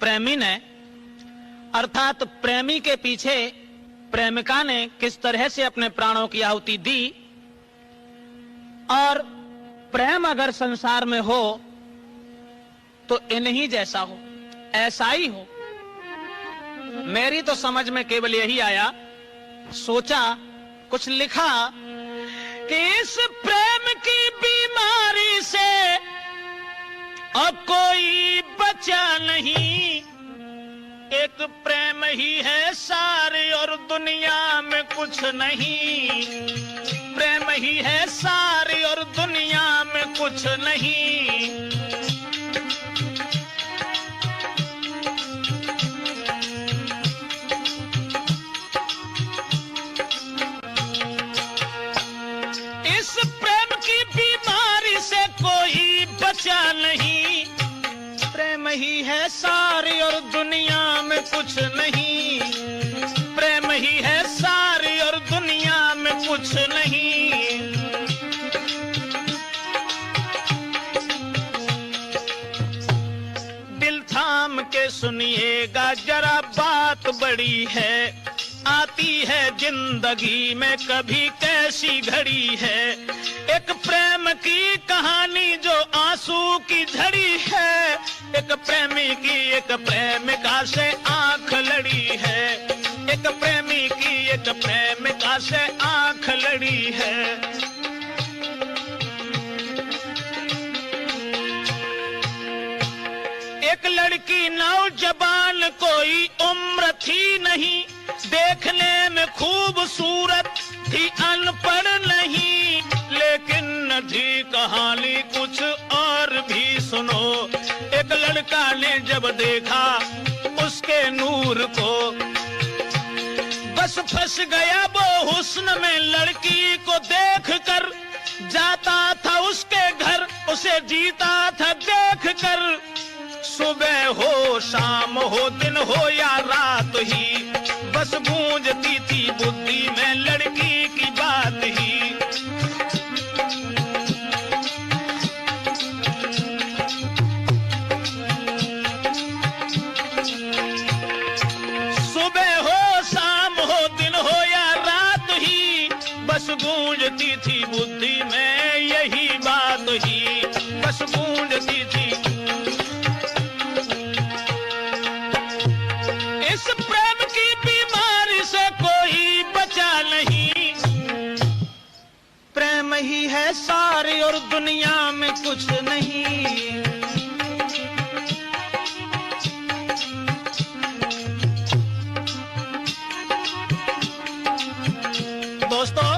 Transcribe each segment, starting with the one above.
प्रेमी ने, अर्थात प्रेमी के पीछे प्रेमिका ने किस तरह से अपने प्राणों की आहुति दी, और प्रेम अगर संसार में हो तो इन्हीं जैसा हो, ऐसा ही हो। मेरी तो समझ में केवल यही आया, सोचा, कुछ लिखा कि इस प्रेम की बीमारी से अब कोई बचा नहीं, एक प्रेम ही है सारे और दुनिया में कुछ नहीं, प्रेम ही है सारे और दुनिया में कुछ नहीं। इस प्रेम की बीमारी से कोई बचा नहीं, प्रेम ही है सारी और दुनिया में कुछ नहीं, प्रेम ही है सारी और दुनिया में कुछ नहीं। दिल थाम के सुनिएगा जरा, बात बड़ी है, आती है जिंदगी में कभी कैसी घड़ी है। एक प्रेम की कहानी जो आंसू की झड़ी है, एक प्रेमी की एक प्रेमिका से आंख लड़ी है, एक प्रेमी की एक प्रेमिका से आंख लड़ी है। एक लड़की नौजवान कोई उम्र थी नहीं, देखने में खूबसूरत थी, अनपढ़ नहीं, लेकिन थी कहानी कुछ और भी सुनो। एक लड़का ने जब देखा उसके नूर को, बस फंस गया वो हुस्न में, लड़की को देखकर जाता था उसके घर, उसे जीता था देखकर। सुबह हो शाम हो दिन हो या रात ही, बस गूंजती थी बुद्धि में लड़की की बात ही। सुबह हो शाम हो दिन हो या रात ही, बस गूंजती थी बुद्धि में यही बात ही, बस गूंजती थी। इस प्रेम की बीमारी से कोई बचा नहीं, प्रेम ही है सारी और दुनिया में कुछ नहीं। दोस्तों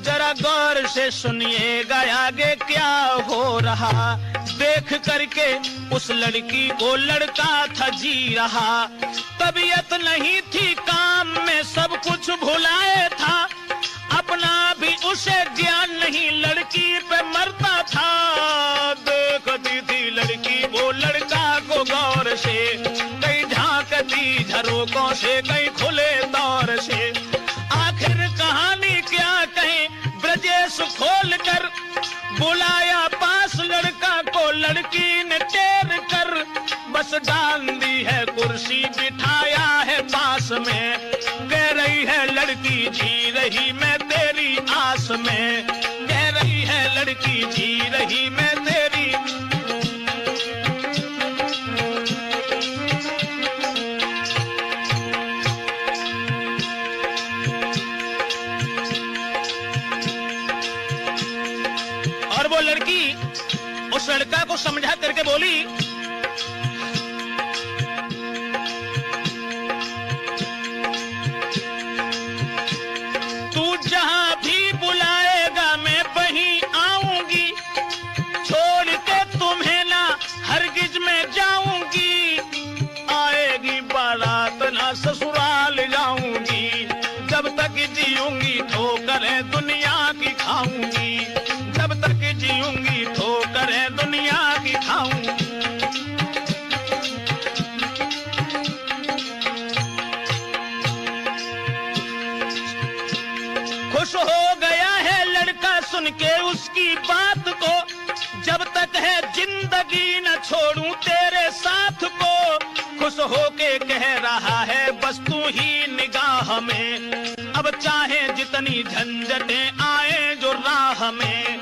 जरा गौर से सुनिएगा आगे क्या हो रहा। देख करके उस लड़की को लड़का था जी रहा, तबीयत नहीं थी काम में, सब कुछ भुलाए था, अपना भी उसे ज्ञान नहीं, लड़की पे मरता था। देखती थी लड़की वो लड़का को गौर से, कहीं झांकती झरोकों से, कहीं खुले दौर से। आखिर कहानी क्या कहें, ब्रजेश खोल कर बुलाया पास लड़का को, लड़की ने टेर कर बस डाल दी है कुर्सी, बिठाया है पास में, कह रही है लड़की जी रही मैं तेरी आस में, कह रही है लड़की जी रही मैं तेरी। और वो लड़की उस लड़का को समझा करके बोली, तू जहां भी बुलाएगा मैं वहीं आऊंगी, छोड़ के तुम्हें ना हरगिज में जाऊंगी, आएगी बारात ना ससुराल जाऊंगी, जब तक जीऊंगी ठोकरें दुनिया की खाऊंगी, जब तक जीऊंगी ठोकरें दुनिया की खाऊंगी। खुश हो गया है लड़का सुन के उसकी बात को, जब तक है जिंदगी न छोड़ूं तेरे साथ होके कह रहा है बस तू ही निगाह में, अब चाहे जितनी झंझटें आए जो राह में।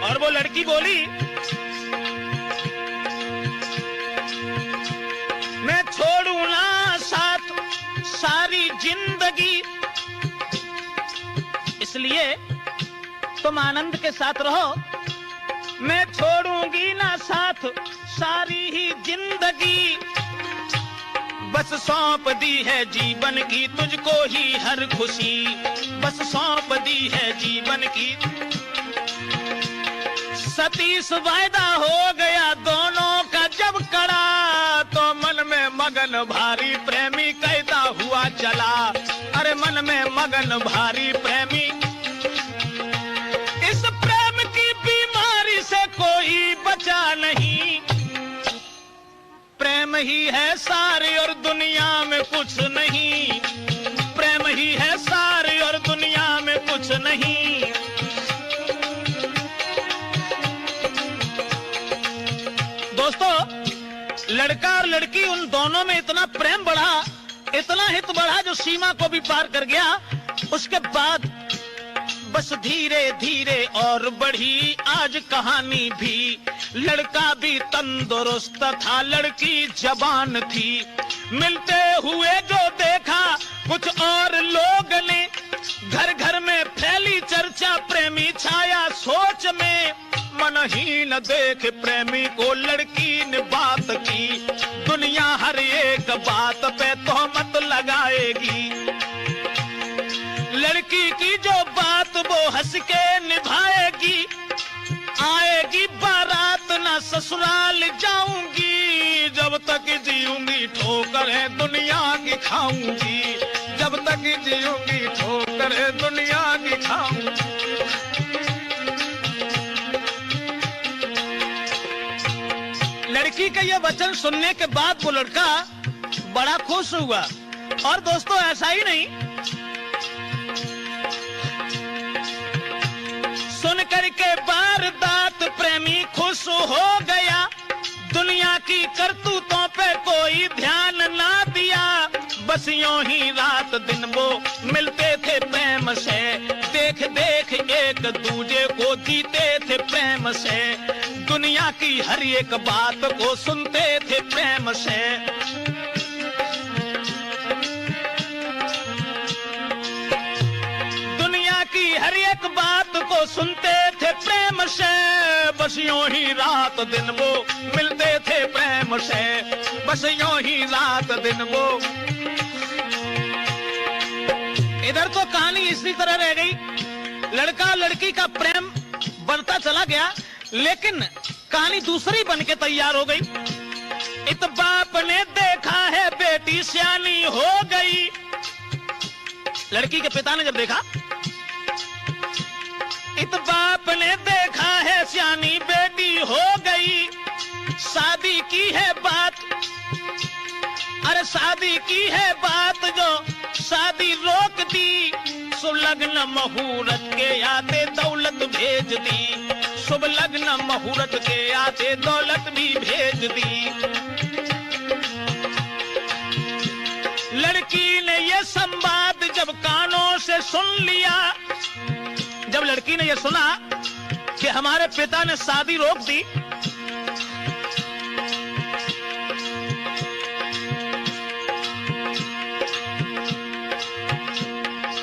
और वो लड़की बोली, मैं छोड़ू ना साथ सारी जिंदगी, इसलिए तुम आनंद के साथ रहो, मैं छोड़ूंगी ना साथ सारी ही जिंदगी, बस सौंप दी है जीवन की तुझको ही हर खुशी, बस सौंप दी है जीवन की। सतीश वायदा हो गया दोनों का जब कड़ा, तो मन में मगन भारी प्रेमी कहता हुआ चला, अरे मन में मगन भारी प्रेमी। इस प्रेम की बीमारी से कोई बचा नहीं, प्रेम ही है सारी और दुनिया में कुछ नहीं, प्रेम ही है सारी और दुनिया में कुछ नहीं। दोस्तों, लड़का और लड़की उन दोनों में इतना प्रेम बढ़ा, इतना हित बढ़ा जो सीमा को भी पार कर गया। उसके बाद बस धीरे धीरे और बढ़ी आज कहानी भी, लड़का भी तंदुरुस्त था, लड़की जवान थी। मिलते हुए जो देखा कुछ और लोग ने, घर घर में फैली चर्चा प्रेमी छाया सोच में, मन ही न देख प्रेमी को लड़की ने बात की, दुनिया हर एक बात पे तोहमत लगाएगी। लड़की की जो बात वो हंस के निभाएगी, आएगी बारात ना ससुराल जाऊंगी, जब तक जीऊंगी ठोकरें दुनिया की खाऊंगी, जब तक जीऊंगी ठोकरें दुनिया की खाऊंगी। लड़की का यह वचन सुनने के बाद वो लड़का बड़ा खुश हुआ। और दोस्तों, ऐसा ही नहीं, सुन करके वारदात प्रेमी खुश हो गया, दुनिया की करतूतों पे कोई ध्यान ना दिया, बस यूं ही रात दिन वो मिलते थे प्रेम से, देख देख एक दूजे को जीते थे प्रेम से, दुनिया की हर एक बात को सुनते थे प्रेम से। दुनिया की हर एक बात को सुनते थे प्रेम से, बस यूं ही रात दिन वो मिलते थे प्रेम से, बस यूं ही रात दिन वो। इधर तो कहानी इसी तरह रह गई, लड़का लड़की का प्रेम बढ़ता चला गया, लेकिन कहानी दूसरी बन के तैयार हो गई। इत बाप ने देखा है बेटी सियानी हो गई, लड़की के पिता ने जब देखा, इत बाप ने देखा है सियानी बेटी हो गई, शादी की है बात, अरे शादी की है बात जो शादी रोक दी, शुभ लग्न मुहूर्त के आते दौलत भेज दी, शुभ लग्न मुहूर्त के आते दौलत भी भेज दी। लड़की ने ये संवाद जब कानों से सुन लिया, जब लड़की ने ये सुना कि हमारे पिता ने शादी रोक दी,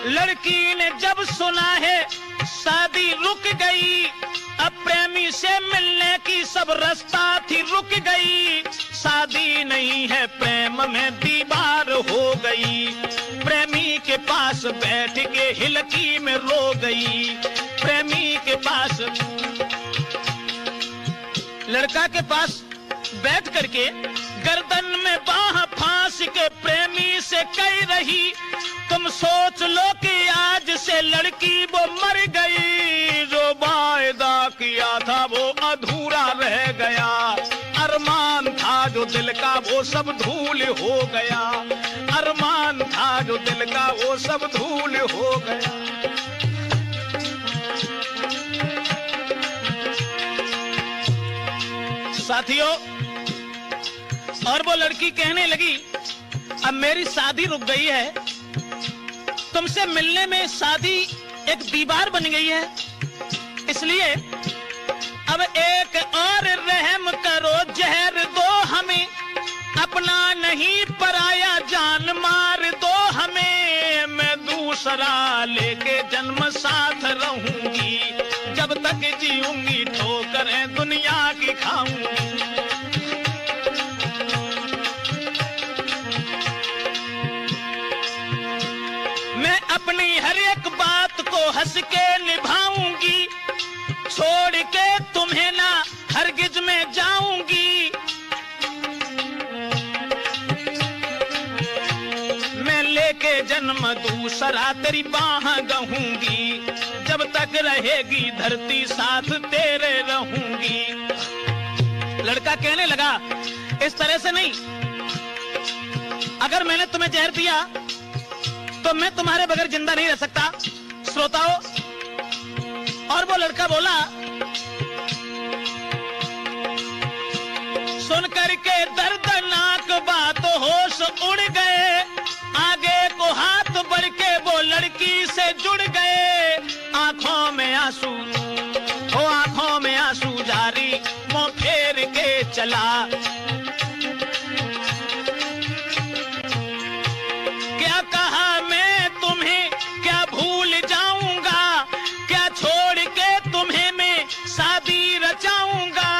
लड़की ने जब सुना है शादी रुक गई, अब प्रेमी से मिलने की सब रास्ता थी रुक गई, शादी नहीं है प्रेम में दीवार हो गई, प्रेमी के पास बैठ के हिलकी में रो गई, प्रेमी के पास, लड़का के पास बैठ करके गर्दन में बाह फांस के प्रेमी से कह रही, तुम सोच लो कि आज से लड़की वो मर गई, जो वायदा किया था जो दिल का वो सब धूल हो गया, अरमान था जो दिल का वो सब धूल हो गया। साथियों, और वो लड़की कहने लगी, अब मेरी शादी रुक गई है, तुमसे मिलने में शादी एक दीवार बन गई है, इसलिए अब एक और रहम करो, जहर दो हमें, अपना नहीं पराया जान मार दो हमें। मैं दूसरा लेके जन्म साथ रहूंगी, जब तक जीऊंगी ठोकरें दुनिया की खाऊंगी। मैं अपनी हर एक बात को हंस के निभाऊंगी, छोड़ के तुम्हें ना हरगिज में जाऊंगी। मैं लेके जन्म दूसरा तेरी बाह गहूंगी, जब तक रहेगी धरती साथ तेरे रहूंगी। लड़का कहने लगा, इस तरह से नहीं, अगर मैंने तुम्हें जहर दिया तो मैं तुम्हारे बगैर जिंदा नहीं रह सकता। श्रोताओं, और वो लड़का बोला, सुन करके दर्दनाक बात होश उड़ गए, आगे को हाथ बढ़ के वो लड़की से जुड़ गए। आंखों में आंसू, वो आंखों में आंसू जारी, मुंह फेर के चला। क्या कहा मैं तुम्हें, क्या भूल जाऊंगा, क्या छोड़ के तुम्हें मैं शादी रचाऊंगा।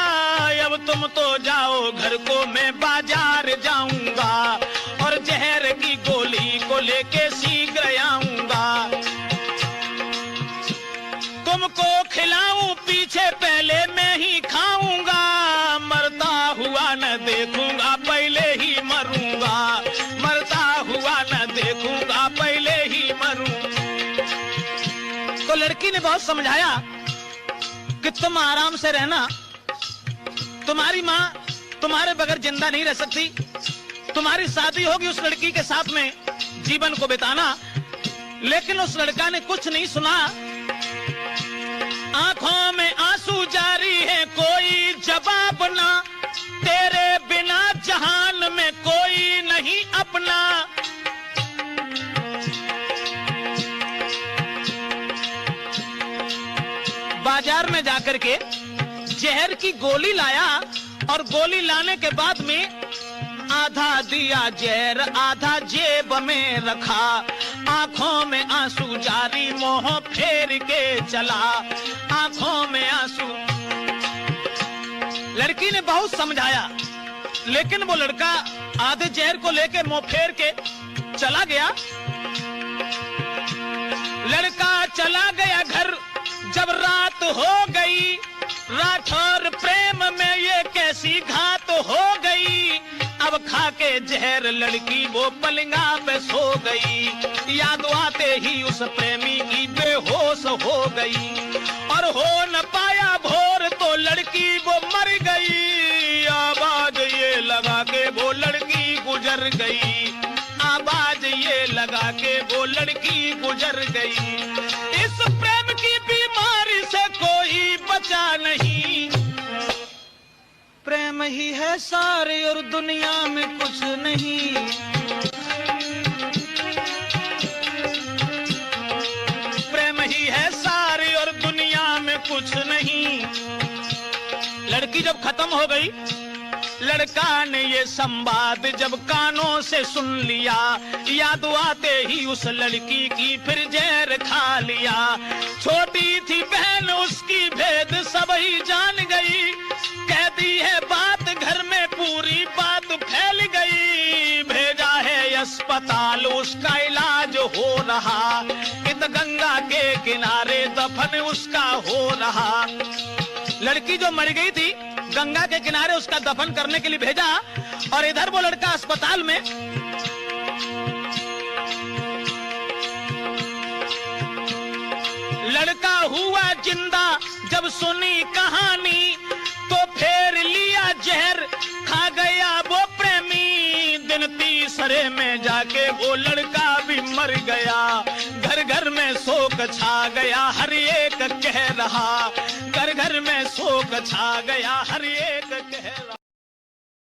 अब तुम तो जाओ घर को, मैं बाजार जाऊंगा, और जहर की गोली को लेके शीघ्र आऊंगा। तुमको खिलाऊं पीछे पहले मैं ही खाऊंगा, मरता हुआ न देखूंगा पहले ही मरूंगा, मरता हुआ न देखूंगा पहले ही मरूं। तो लड़की ने बहुत समझाया कि तुम आराम से रहना, तुम्हारी माँ तुम्हारे बगैर जिंदा नहीं रह सकती, तुम्हारी शादी होगी उस लड़की के साथ में जीवन को बिताना। लेकिन उस लड़का ने कुछ नहीं सुना, आंखों में आंसू जारी है, कोई जवाब ना, तेरे बिना जहान में कोई नहीं अपना। बाजार में जाकर के जहर की गोली लाया, और गोली लाने के बाद में आधा दिया जहर, आधा जेब में रखा। आंखों में आंसू जारी, मुंह फेर के चला, आंखों में आंसू। लड़की ने बहुत समझाया, लेकिन वो लड़का आधे जहर को लेके मुंह फेर के चला गया। लड़का चला गया घर, जब रात हो गई, राठौर प्रेम में ये कैसी घात हो गई। अब खा के जहर लड़की वो पलंगा पे सो गई, याद आते ही उस प्रेमी की बेहोश हो गई, और हो न पाया भोर तो लड़की वो मर गई। आवाज ये लगा के वो लड़की गुजर गई, आवाज ये लगा के वो लड़की गुजर गई। इस प्रेम की बीमारी से कोई बचा नहीं, प्रेम ही है सारे और दुनिया में कुछ नहीं। प्रेम ही है सारे और दुनिया में कुछ नहीं। लड़की जब खत्म हो गई, लड़का ने ये संवाद जब कानों से सुन लिया, याद आते ही उस लड़की की फिर जहर खा लिया। छोटी थी बहन उसकी, भेद सब ही जान गई, कह दी है बात घर में पूरी बात फैल गई। भेजा है अस्पताल, उसका इलाज हो रहा, इत गंगा के किनारे दफन उसका हो रहा। लड़की जो मर गई थी, गंगा के किनारे उसका दफन करने के लिए भेजा, और इधर वो लड़का अस्पताल में। लड़का हुआ जिंदा जब सुनी कहानी, तो फेर लिया जहर खा गया वो अंधेरे में जाके वो लड़का भी मर गया। घर घर में शोक छा गया, हर एक कह रहा, घर घर में शोक छा गया, हर एक कह रहा।